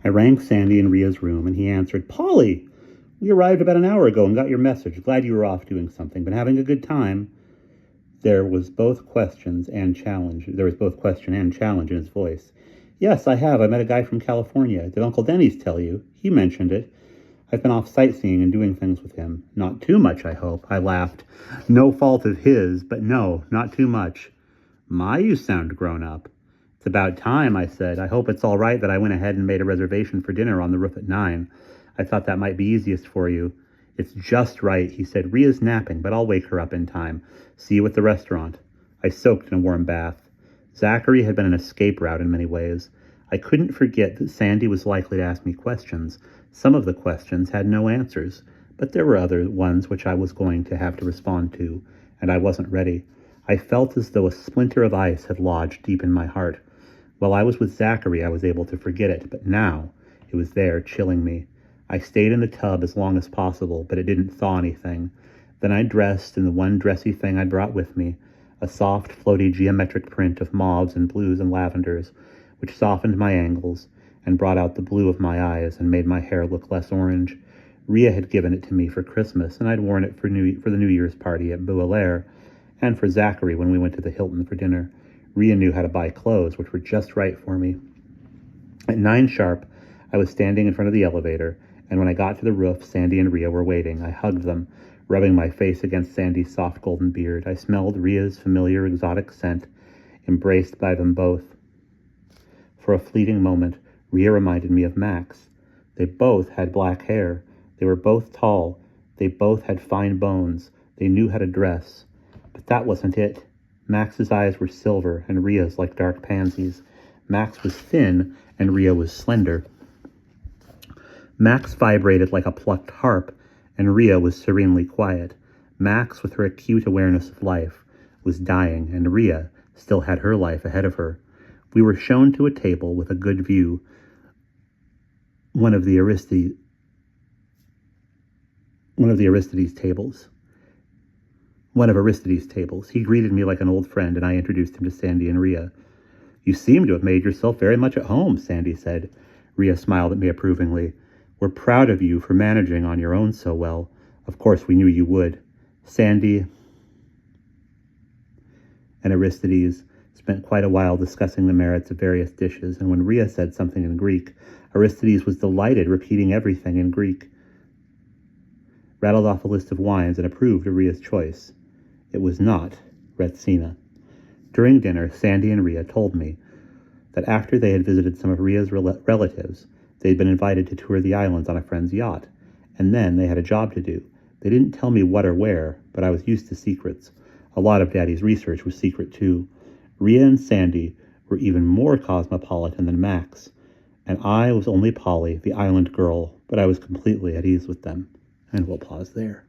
I rang Sandy in Ria's room, and he answered, "Polly, we arrived about an hour ago and got your message. Glad you were off doing something, but having a good time." There was both question and challenge in his voice. "Yes, I have. I met a guy from California. Did Uncle Denny's tell you? He mentioned it. I've been off sightseeing and doing things with him. Not too much, I hope." I laughed. No fault of his, but no, not too much. "My, you sound grown up." "It's about time," I said. "I hope it's all right that I went ahead and made a reservation for dinner on the roof at 9. I thought that might be easiest for you." "It's just right," he said. "Ria's napping, but I'll wake her up in time. See you at the restaurant." I soaked in a warm bath. Zachary had been an escape route in many ways. I couldn't forget that Sandy was likely to ask me questions. Some of the questions had no answers, but there were other ones which I was going to have to respond to, and I wasn't ready. I felt as though a splinter of ice had lodged deep in my heart. While I was with Zachary, I was able to forget it, but now it was there, chilling me. I stayed in the tub as long as possible, but it didn't thaw anything. Then I dressed in the one dressy thing I'd brought with me, a soft, floaty geometric print of mauves and blues and lavenders, which softened my angles and brought out the blue of my eyes and made my hair look less orange. Ria had given it to me for Christmas, and I'd worn it for the New Year's party at Bouillère, and for Zachary when we went to the Hilton for dinner. Ria knew how to buy clothes, which were just right for me. At 9 sharp, I was standing in front of the elevator, and when I got to the roof, Sandy and Ria were waiting. I hugged them, rubbing my face against Sandy's soft golden beard. I smelled Ria's familiar exotic scent, embraced by them both. For a fleeting moment, Ria reminded me of Max. They both had black hair. They were both tall. They both had fine bones. They knew how to dress. But that wasn't it. Max's eyes were silver, and Ria's like dark pansies. Max was thin, and Ria was slender. Max vibrated like a plucked harp, and Ria was serenely quiet. Max, with her acute awareness of life, was dying, and Ria still had her life ahead of her. We were shown to a table with a good view, one of Aristides' tables. He greeted me like an old friend, and I introduced him to Sandy and Ria. "You seem to have made yourself very much at home," Sandy said. Ria smiled at me approvingly. "We're proud of you for managing on your own so well. Of course, we knew you would." Sandy and Aristides spent quite a while discussing the merits of various dishes, and when Ria said something in Greek, Aristides was delighted, repeating everything in Greek, rattled off a list of wines, and approved of Ria's choice. It was not Retsina. During dinner, Sandy and Ria told me that after they had visited some of Ria's relatives, they'd been invited to tour the islands on a friend's yacht, and then they had a job to do. They didn't tell me what or where, but I was used to secrets. A lot of Daddy's research was secret, too. Ria and Sandy were even more cosmopolitan than Max, and I was only Polly, the island girl, but I was completely at ease with them. And we'll pause there.